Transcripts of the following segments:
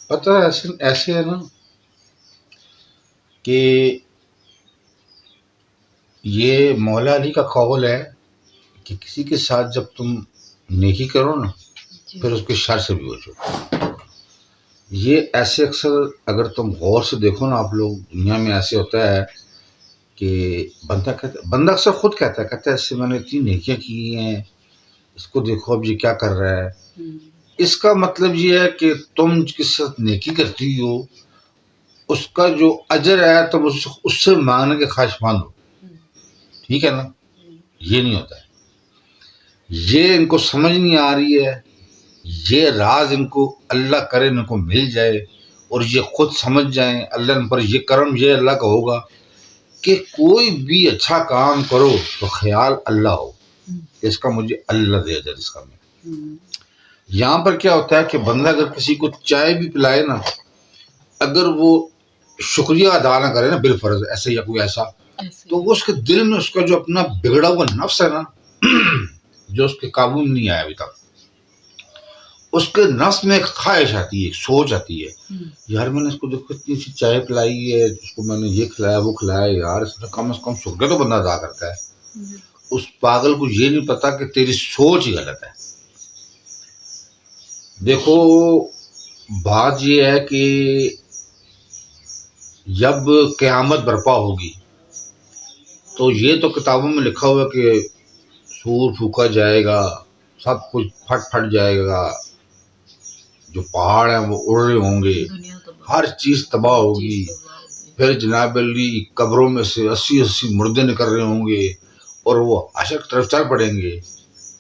پتہ ہے ایسے ہے نا کہ یہ مولا علی کا قول ہے کہ کسی کے ساتھ جب تم نیکی کرو نا پھر اس کے شر سے بھی بچو. یہ ایسے اکثر اگر تم غور سے دیکھو نا آپ لوگ دنیا میں ایسے ہوتا ہے کہ بندہ اکثر خود کہتا ہے اس سے میں نے اتنی نیکیاں کی ہیں، اس کو دیکھو اب یہ کیا کر رہا ہے. اس کا مطلب یہ ہے کہ تم جس ساتھ نیکی کرتی ہو اس کا جو اجر ہے تم اس سے مانگنے کے خواہش مند ہو. ٹھیک ہے نا؟ یہ نہیں ہوتا ہے. یہ ان کو سمجھ نہیں آ رہی ہے. یہ راز ان کو اللہ کرے ان کو مل جائے اور یہ خود سمجھ جائیں اللہ ان پر یہ کرم یہ اللہ کا ہوگا کہ کوئی بھی اچھا کام کرو تو خیال اللہ ہو کہ اس کا مجھے اللہ دے اجر اس کا. میں یہاں پر کیا ہوتا ہے کہ بندہ اگر کسی کو چائے بھی پلائے نا، اگر وہ شکریہ ادا نہ کرے نا بالفرض ایسے یا کوئی ایسا، تو وہ اس کے دل میں اس کا جو اپنا بگڑا ہوا نفس ہے نا جو اس کے قابو میں نہیں آیا ابھی تک، اس کے نفس میں ایک خواہش آتی ہے، ایک سوچ آتی ہے، یار میں نے اس کو دیکھو اتنی سی چائے پلائی ہے، اس کو میں نے یہ کھلایا وہ کھلایا، یار اس نے کم از کم شکریہ تو بندہ ادا کرتا ہے. اس پاگل کو یہ نہیں پتا کہ تیری سوچ ہی غلط ہے. دیکھو بات یہ ہے کہ جب قیامت برپا ہوگی تو یہ تو کتابوں میں لکھا ہوا ہے کہ سور پھونکا جائے گا، سب کچھ پھٹ جائے گا، جو پہاڑ ہیں وہ اڑ رہے ہوں گے، ہر چیز تباہ ہوگی. پھر جناب علی قبروں میں سے 80 مردے نکل رہے ہوں گے اور وہ حشر کی طرف چل پڑیں گے.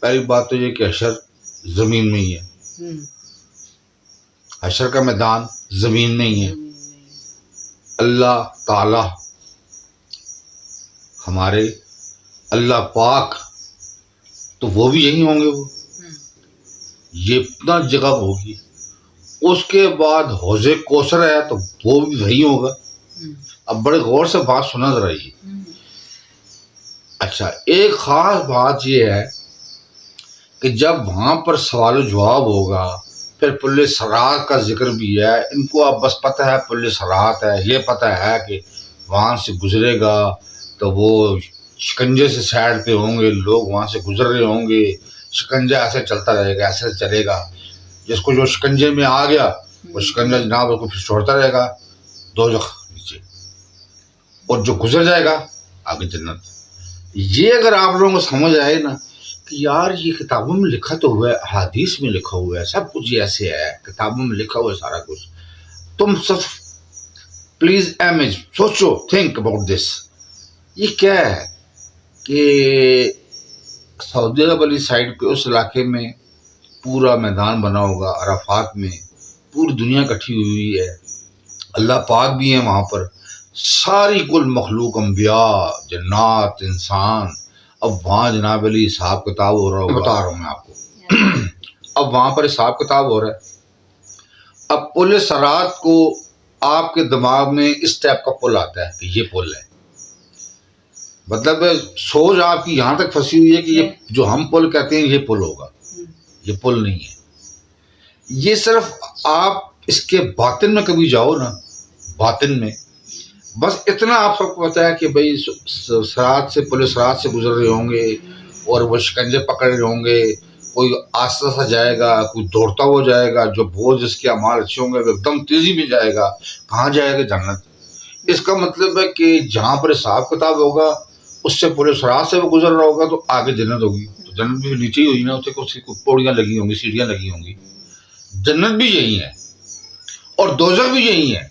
پہلی بات تو یہ کہ حشر زمین میں ہی ہے، حشر کا میدان زمین میں ہی ہے. اللہ تعالی ہمارے اللہ پاک تو وہ بھی یہی ہوں گے، وہ یہ اتنا جگہ ہوگی. اس کے بعد حوض کوثر ہے تو وہ بھی وہی ہوگا. اب بڑے غور سے بات سنا ذرا یہ. اچھا ایک خاص بات یہ ہے کہ جب وہاں پر سوال و جواب ہوگا پھر پل صراط کا ذکر بھی ہے. ان کو اب بس پتہ ہے پل صراط ہے، یہ پتہ ہے کہ وہاں سے گزرے گا تو وہ شکنجے سے سائڈ پہ ہوں گے، لوگ وہاں سے گزر رہے ہوں گے، شکنجہ ایسے چلتا رہے گا، ایسے چلے گا. جس کو جو شکنجے میں آ گیا وہ شکنجہ جناب اس کو پھر چھوڑتا رہے گا دوزخ نیچے، اور جو گزر جائے گا آگے جنت. یہ اگر آپ لوگوں کو سمجھ آئے نا کہ یار یہ کتابوں میں لکھا تو ہوا ہے، احادیث میں لکھا ہوا ہے، سب کچھ یہ ایسے ہے، کتابوں میں لکھا ہوا ہے سارا کچھ. تم سب پلیز امیج سوچو، تھنک اباؤٹ دس. یہ کیا ہے کہ سعودی عرب والی سائڈ پہ اس علاقے میں پورا میدان بنا ہوگا عرفات میں، پوری دنیا اکٹھی ہوئی ہے، اللہ پاک بھی ہیں وہاں پر، ساری کل مخلوق، انبیاء، جنات، انسان. اب وہاں جناب علی حساب کتاب ہو رہا ہوگا، بتا رہا ہوں میں آپ کو. اب وہاں پر حساب کتاب ہو رہا ہے. اب پل صراط کو آپ کے دماغ میں اس ٹائپ کا پل آتا ہے کہ یہ پل ہے، مطلب سوچ آپ کی یہاں تک پھنسی ہوئی ہے کہ یہ جو ہم پل کہتے ہیں یہ پل ہوگا. یہ پل نہیں ہے. یہ صرف آپ اس کے باطن میں کبھی جاؤ نا، باطن میں بس اتنا آپ سب کو پتا ہے کہ بھئی صراط سے پل صراط سے گزر رہے ہوں گے اور وہ شکنجے پکڑ رہے ہوں گے، کوئی آستہ سا جائے گا، کوئی دوڑتا ہوا جائے گا، جو بہت جس کے اعمال اچھے ہوں گے وہ ایک دم تیزی میں جائے گا. کہاں جائے گا؟ جنت. اس کا مطلب ہے کہ جہاں پر حساب کتاب ہوگا اس سے پل صراط سے وہ گزر رہا ہوگا تو آگے جنت ہوگی. تو جنت بھی نیچے ہی ہوئی نا، اسے کچھ پوڑیاں لگی ہوں گی، سیڑھیاں لگی ہوں گی. جنت بھی یہی ہے اور دوزخ بھی یہی ہے.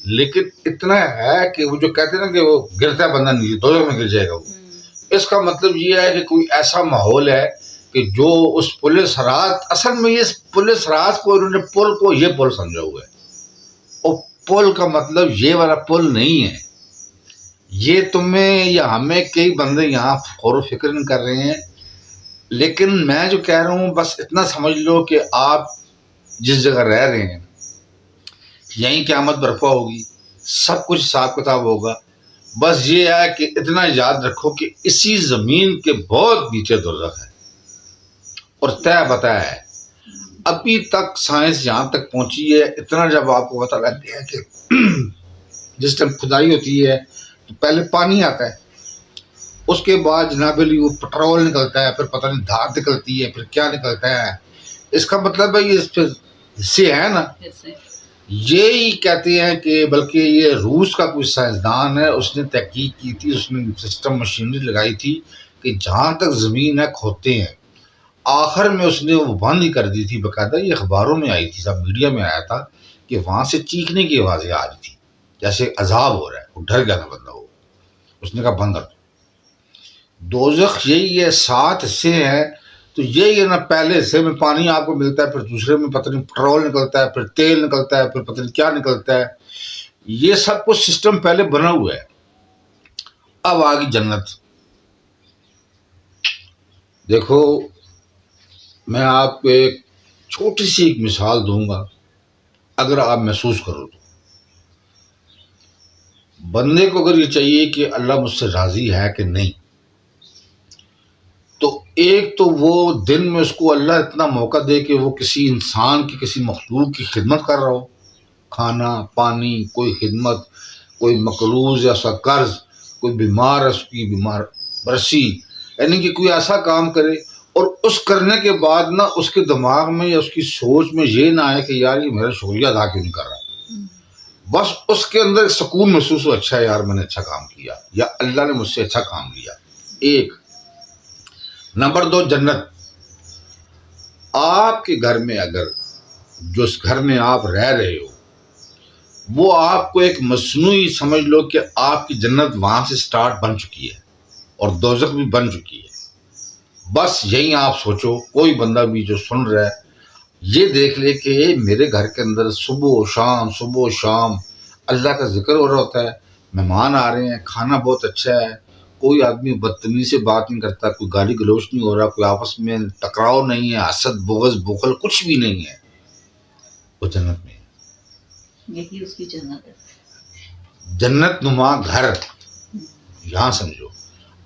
لیکن اتنا ہے کہ وہ جو کہتے ہیں نا کہ وہ گرتا ہے بندہ نیچے دوزخ میں گر جائے گا وہ. اس کا مطلب یہ ہے کہ کوئی ایسا ماحول ہے کہ جو اس پل صراط، اصل میں یہ پل صراط کو انہوں نے پل کو یہ پل سمجھا ہوا ہے، اور پل کا مطلب یہ والا پل نہیں ہے. یہ تمہیں یا ہمیں کئی بندے یہاں غور و فکر نہیں کر رہے ہیں. لیکن میں جو کہہ رہا ہوں بس اتنا سمجھ لو کہ آپ جس جگہ رہ رہے ہیں یہیں قیامت برپا ہوگی، سب کچھ حساب کتاب ہوگا. بس یہ ہے کہ اتنا یاد رکھو کہ اسی زمین کے بہت نیچے دوزخ ہے اور طے پتہ ہے. ابھی تک سائنس جہاں تک پہنچی ہے اتنا جب آپ کو پتا لگ گیا کہ جس ٹائم کھدائی ہوتی ہے تو پہلے پانی آتا ہے، اس کے بعد جناب علی وہ پٹرول نکلتا ہے، پھر پتہ نہیں دھات نکلتی ہے، پھر کیا نکلتا ہے۔ اس کا مطلب ہے یہ اس پہ حصے ہیں نا، یہی کہتے ہیں کہ بلکہ یہ روس کا کوئی سائنسدان ہے، اس نے تحقیق کی تھی، اس نے سسٹم مشینری لگائی تھی کہ جہاں تک زمین ہے کھودتے ہیں، آخر میں اس نے وہ بند ہی کر دی تھی، باقاعدہ یہ اخباروں میں آئی تھی، سب میڈیا میں آیا تھا کہ وہاں سے چیخنے کی آوازیں آ رہی تھی جیسے عذاب ہو رہا ہے، وہ ڈر گیا تھا بندہ، وہ اس نے کہا بند کر دو۔ دوزخ یہی ہے، 7 حصے ہیں، تو یہی ہے نا، پہلے حصے میں پانی آپ کو ملتا ہے، پھر دوسرے میں پتہ نہیں پٹرول نکلتا ہے، پھر تیل نکلتا ہے، پھر پتہ نہیں کیا نکلتا ہے، یہ سب کچھ سسٹم پہلے بنا ہوا ہے۔ اب آگی جنت۔ دیکھو میں آپ کو ایک چھوٹی سی ایک مثال دوں گا، اگر آپ محسوس کرو تو بندے کو اگر یہ چاہیے کہ اللہ مجھ سے راضی ہے کہ نہیں، تو ایک تو وہ دن میں اس کو اللہ اتنا موقع دے کہ وہ کسی انسان کی، کسی مخلوق کی خدمت کر رہا ہو، کھانا پانی، کوئی خدمت، کوئی مقروض یا سا قرض، کوئی بیمار ہے اس کی بیمار برسی، یعنی کہ کوئی ایسا کام کرے، اور اس کرنے کے بعد نا اس کے دماغ میں یا اس کی سوچ میں یہ نہ آئے کہ یار یہ میرا شکریہ ادا کیوں نہیں کر رہا، بس اس کے اندر ایک سکون محسوس ہو، اچھا یار میں نے اچھا کام کیا، یا اللہ نے مجھ سے اچھا کام لیا۔ ایک نمبر 2 جنت۔ آپ کے گھر میں اگر جو اس گھر میں آپ رہ رہے ہو وہ آپ کو ایک مصنوعی سمجھ لو کہ آپ کی جنت وہاں سے سٹارٹ بن چکی ہے اور دوزخ بھی بن چکی ہے، بس یہی آپ سوچو، کوئی بندہ بھی جو سن رہا ہے یہ دیکھ لے کہ میرے گھر کے اندر صبح و شام اللہ کا ذکر ہو رہا ہوتا ہے، مہمان آ رہے ہیں، کھانا بہت اچھا ہے، کوئی آدمی بدتمیزی سے بات نہیں کرتا، کوئی گالی گلوچ نہیں ہو رہا، کوئی آپس میں ٹکراؤ نہیں ہے، حسد بغض بخل کچھ بھی نہیں ہے، وہ جنت میں ہے۔ یہی اس کی جنت ہے، جنت نما گھر، یہاں سمجھو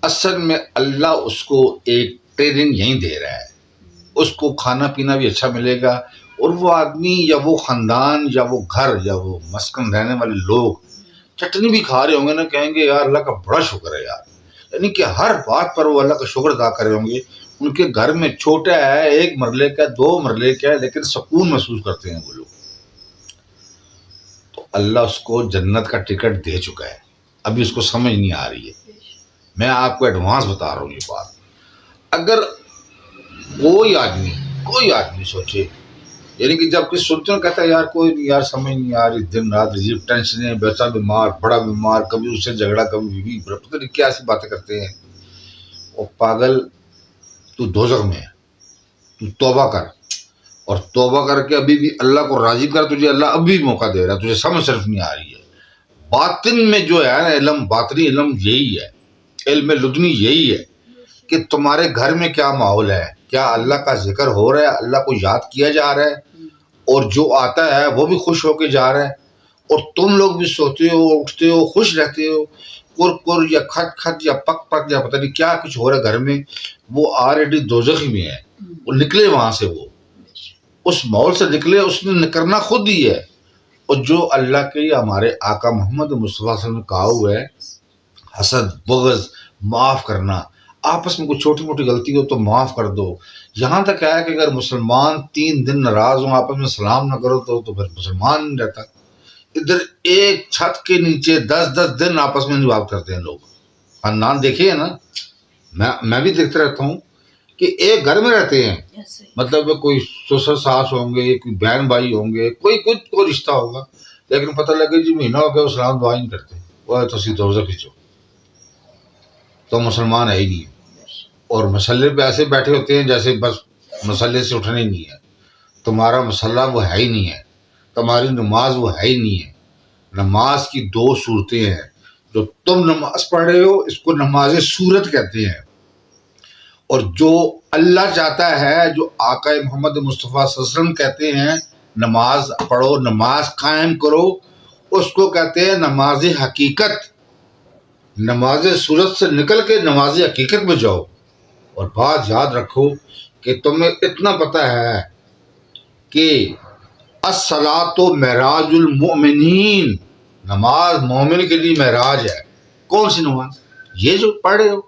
اصل میں اللہ اس کو ایک ٹریننگ یہیں دے رہا ہے، اس کو کھانا پینا بھی اچھا ملے گا، اور وہ آدمی یا وہ خاندان یا وہ گھر یا وہ مسکن رہنے والے لوگ چٹنی بھی کھا رہے ہوں گے نا، کہیں گے یار اللہ کا بڑا شکر ہے یار، یعنی کہ ہر بات پر وہ اللہ کا شکر ادا کر رہے ہوں گے۔ ان کے گھر میں چھوٹا ہے، 1 مرلے کا 2 مرلے کا ہے، لیکن سکون محسوس کرتے ہیں وہ لوگ۔ تو اللہ اس کو جنت کا ٹکٹ دے چکا ہے، ابھی اس کو سمجھ نہیں آ رہی ہے، میں آپ کو ایڈوانس بتا رہا ہوں یہ بات۔ اگر کوئی آدمی سوچے، یعنی کہ جب کچھ سنتے ہیں کہتا ہے یار کوئی نہیں، یار سمجھ نہیں آ رہی، دن رات عجیب ٹینشنیں، بچہ بیمار، بڑا بیمار، کبھی اس سے جھگڑا، کبھی بیوی، پتہ نہیں کیا ایسی باتیں کرتے ہیں، وہ پاگل، تو دوزخ میں ہے، تو توبہ کر، اور توبہ کر کے ابھی بھی اللہ کو راضی کر، تجھے اللہ اب بھی موقع دے رہا ہے، تجھے سمجھ صرف نہیں آ رہی ہے۔ باطن میں جو ہے نا علم، باطنی علم یہی ہے، علم لدنی یہی ہے کہ تمہارے گھر میں کیا ماحول ہے، کیا اللہ کا ذکر ہو رہا ہے، اللہ کو یاد کیا جا رہا ہے، اور جو آتا ہے وہ بھی خوش ہو کے جا رہا ہے، اور تم لوگ بھی سوتے ہو، اٹھتے ہو، خوش رہتے ہو، کر یا کھٹ کھٹ یا پک پک یا پتہ نہیں کیا کچھ ہو رہا ہے گھر میں، وہ آلریڈی دوزخی میں ہے، وہ نکلے وہاں سے، وہ اس ماحول سے نکلے، اس نے نکلنا خود ہی ہے۔ اور جو اللہ کے ہمارے آقا محمد مصطفیٰ صلی اللہ علیہ وسلم نے کہا ہوا ہے، حسد بغض، معاف کرنا، آپس میں کوئی چھوٹی موٹی غلطی ہو تو معاف کر دو، یہاں تک ہے کہ اگر مسلمان 3 دن ناراض ہوں، آپس میں سلام نہ کرو تو پھر مسلمان نہیں رہتا۔ ادھر ایک چھت کے نیچے 10 دن آپس میں نہیں بات کرتے ہیں لوگ، خاندان دیکھے ہیں نا، میں بھی دیکھتا رہتا ہوں کہ ایک گھر میں رہتے ہیں، مطلب کوئی سسر ساس ہوں گے، کوئی بہن بھائی ہوں گے، کوئی رشتہ ہوگا، لیکن پتہ لگے جی مہینہ ہو گیا وہ سلام دعا ہی نہیں کرتے، وہ تو سی دوزخ کھینچو، تو مسلمان ہے ہی نہیں ہے، اور مسلے پہ ایسے بیٹھے ہوتے ہیں جیسے بس مسلے سے اٹھنے ہی نہیں ہے، تمہارا مسلح وہ ہے ہی نہیں ہے، تمہاری نماز وہ ہے ہی نہیں ہے۔ نماز کی 2 صورتیں ہیں، جو تم نماز پڑھ رہے ہو اس کو نماز صورت کہتے ہیں، اور جو اللہ چاہتا ہے، جو آقا محمد مصطفیٰ صلی اللہ علیہ وسلم کہتے ہیں نماز پڑھو، نماز قائم کرو، اس کو کہتے ہیں نماز حقیقت۔ نماز صورت سے نکل کے نماز حقیقت میں جاؤ، اور بات یاد رکھو کہ تمہیں اتنا پتہ ہے کہ الصلاۃ معراج المؤمنین، نماز مومن کے لیے معراج ہے۔ کون سی نماز؟ یہ جو پڑھ رہے ہو،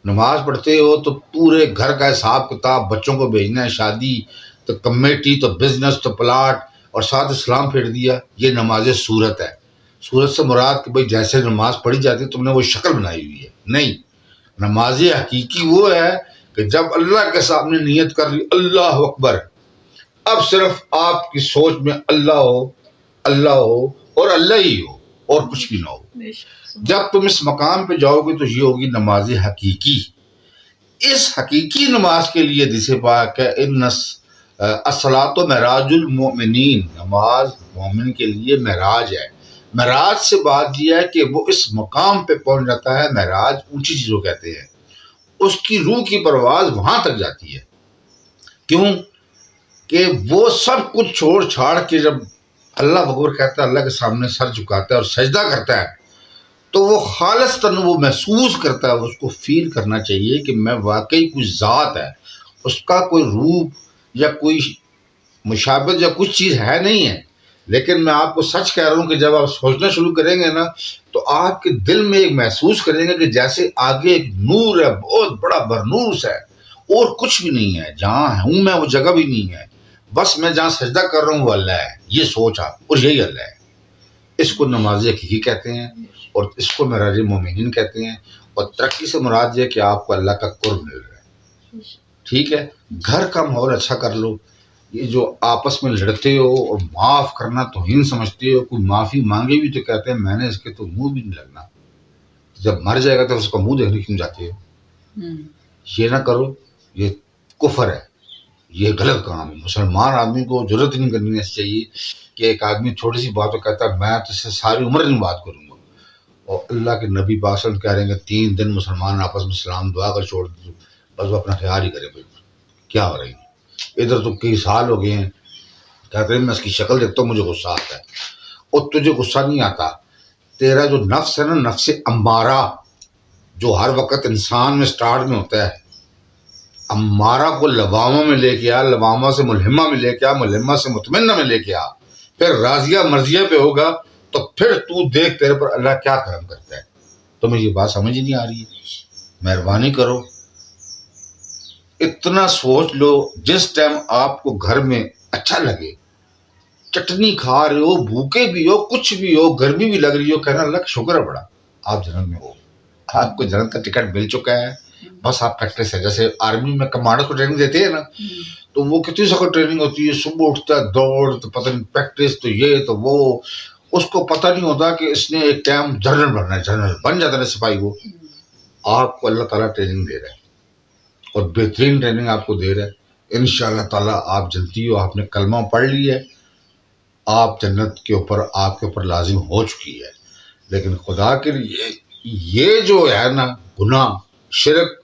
نماز پڑھتے ہو تو پورے گھر کا حساب کتاب، بچوں کو بھیجنا ہے، شادی تو کمیٹی تو بزنس تو پلاٹ، اور ساتھ اسلام پھیر دیا، یہ نماز صورت ہے۔ صورت سے مراد کہ بھئی جیسے نماز پڑھی جاتی ہے تم نے وہ شکل بنائی ہوئی ہے، نہیں۔ نماز حقیقی وہ ہے کہ جب اللہ کے سامنے نیت کر لی اللہ اکبر، اب صرف آپ کی سوچ میں اللہ ہو اور اللہ ہی ہو اور کچھ بھی نہ ہو۔ بے شک۔ جب تم اس مقام پہ جاؤ گے تو یہ ہوگی نماز حقیقی۔ اس حقیقی نماز کے لیے حدیث پاک ہے ان الصلاۃ معراج المؤمنین، نماز مومن کے لیے معراج ہے۔ معراج سے بات یہ ہے کہ وہ اس مقام پہ پہنچ جاتا ہے، معراج اونچی چیزوں کہتے ہیں، اس کی روح کی پرواز وہاں تک جاتی ہے۔ کیوں؟ کہ وہ سب کچھ چھوڑ چھاڑ کے جب اللہ اکبر کہتا ہے، اللہ کے سامنے سر جھکاتا ہے اور سجدہ کرتا ہے، تو وہ خالصتاً وہ محسوس کرتا ہے، اس کو فیل کرنا چاہیے کہ میں واقعی کوئی ذات ہے، اس کا کوئی روپ یا کوئی مشابہت یا کچھ چیز ہے نہیں ہے، لیکن میں آپ کو سچ کہہ رہا ہوں کہ جب آپ سوچنا شروع کریں گے نا تو آپ کے دل میں ایک محسوس کریں گے کہ جیسے آگے ایک نور ہے، بہت بڑا برنورس ہے، اور کچھ بھی نہیں ہے، جہاں ہوں میں وہ جگہ بھی نہیں ہے، بس میں جہاں سجدہ کر رہا ہوں وہ اللہ ہے۔ یہ سوچ آپ، اور یہی اللہ ہے۔ اس کو نماز حقیقی کہتے ہیں اور اس کو معراج مومنین کہتے ہیں، اور ترقی سے مراد یہ کہ آپ کو اللہ کا قرب مل رہا ہے۔ ٹھیک ہے، گھر کا ماحول اچھا کر لو۔ یہ جو آپس میں لڑتے ہو اور معاف کرنا توہین سمجھتے ہو، کوئی معافی مانگے بھی تو کہتے ہیں میں نے اس کے تو منہ بھی نہیں لگنا، جب مر جائے گا تو اس کا منہ دیکھنے کیوں جاتے ہو؟ یہ نہ کرو، یہ کفر ہے، یہ غلط کام ہے۔ مسلمان آدمی کو ضرورت نہیں کرنی چاہیے کہ ایک آدمی چھوٹی سی بات کو کہتا ہے میں تو اس سے ساری عمر نہیں بات کروں گا، اور اللہ کے نبی پاک صلی اللہ علیہ وسلم کہہ رہے ہیں کہ 3 دن مسلمان آپس میں سلام دعا کر چھوڑ دو، بس وہ اپنا خیال ہی کرے بھائی کیا ہو رہی ہے۔ ادھر تو کئی سال ہو گئے ہیں، کہتے ہیں میں اس کی شکل دیکھتا ہوں مجھے غصہ آتا ہے، اور تجھے غصہ نہیں آتا، تیرا جو نفس ہے نا، نفس امارہ جو ہر وقت انسان میں سٹارٹ میں ہوتا ہے، امارہ کو لوامہ میں لے کے آ، لوامہ سے ملہمہ میں لے کے آ، ملہمہ سے مطمئنہ میں لے کے آ، پھر راضیہ مرضیہ پہ ہوگا تو پھر تو دیکھ تیرے پر اللہ کیا کرم کرتا ہے۔ تمہیں یہ بات سمجھ نہیں آ رہی ہے؟ مہربانی کرو، اتنا سوچ لو، جس ٹائم آپ کو گھر میں اچھا لگے، چٹنی کھا رہے ہو، بھوکے بھی ہو، کچھ بھی ہو، گرمی بھی لگ رہی ہو، کہنا اللہ کا شکر ہے بڑا آپ جنت میں ہو، آپ کو جنت کا ٹکٹ مل چکا ہے، بس آپ پریکٹس ہے۔ جیسے آرمی میں کمانڈر کو ٹریننگ دیتے ہیں نا، تو وہ کتنی سخت ٹریننگ ہوتی ہے، صبح اٹھتا ہے دوڑ تو پتہ نہیں پریکٹس تو یہ تو وہ، اس کو پتہ نہیں ہوتا کہ اس نے ایک ٹائم جنرل بننا ہے، جنرل بن جاتا ہے سپاہی کو۔ آپ کو اللہ تعالیٰ ٹریننگ دے رہا ہے اور بہترین ٹریننگ آپ کو دے رہا ہے، انشاءاللہ تعالیٰ آپ جنتی ہو، آپ نے کلمہ پڑھ لی ہے، آپ جنت کے اوپر آپ کے اوپر لازم ہو چکی ہے۔ لیکن خدا کے لیے یہ جو ہے نا گناہ، شرک،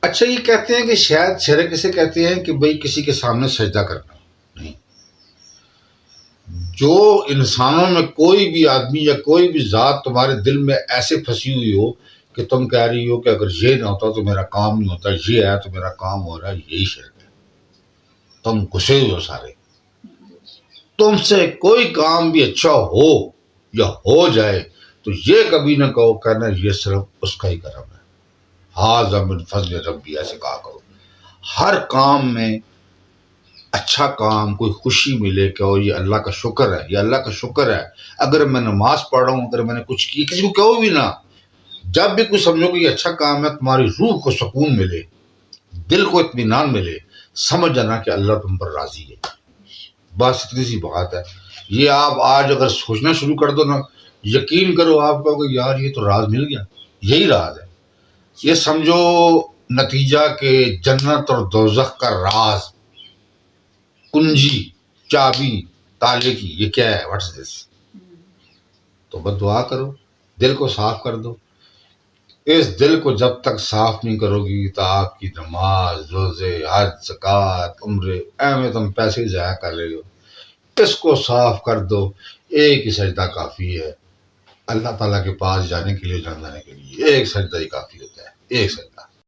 اچھا یہ کہتے ہیں کہ شاید شرک اسے کہتے ہیں کہ بھئی کسی کے سامنے سجدہ کرنا، نہیں، جو انسانوں میں کوئی بھی آدمی یا کوئی بھی ذات تمہارے دل میں ایسے پھنسی ہوئی ہو کہ تم کہہ رہی ہو کہ اگر یہ نہ ہوتا تو میرا کام نہیں ہوتا، یہ ہے تو میرا کام ہو رہا ہے، یہی شرک ہے۔ تم گھسے ہوئے ہو سارے، تم سے کوئی کام بھی اچھا ہو یا ہو جائے تو یہ کبھی نہ کہو کہنا یہ صرف اس کا ہی کرم ہے، ھذا من فضل ربی، ایسے کہا کرو۔ ہر کام میں اچھا کام، کوئی خوشی ملے کہ یہ اللہ کا شکر ہے، یہ اللہ کا شکر ہے، اگر میں نماز پڑھ رہا ہوں، اگر میں نے کچھ کی، کسی کو کہو بھی نہ، جب بھی کوئی سمجھو کہ یہ اچھا کام ہے، تمہاری روح کو سکون ملے، دل کو اطمینان ملے، سمجھ جانا کہ اللہ تم پر راضی ہے، بس اتنی سی بات ہے۔ یہ آپ آج اگر سوچنا شروع کر دو نا، یقین کرو آپ کو کہ یار یہ تو راز مل گیا، یہی راز ہے۔ یہ سمجھو نتیجہ کہ جنت اور دوزخ کا راز، کنجی، چابی، تالے کی، یہ کیا ہے، واٹس دس؟ تو بس دعا کرو، دل کو صاف کر دو۔ اس دل کو جب تک صاف نہیں کرو گی تو آپ کی نماز، روزے، حج، زکوٰۃ، عمرے، ایویں تم پیسے ہی ضائع کر رہے ہو۔ اس کو صاف کر دو، ایک ہی سجدہ کافی ہے اللہ تعالیٰ کے پاس جانے کے لیے، جانے کے لیے ایک سجدہ ہی کافی ہوتا ہے، ایک سجدہ۔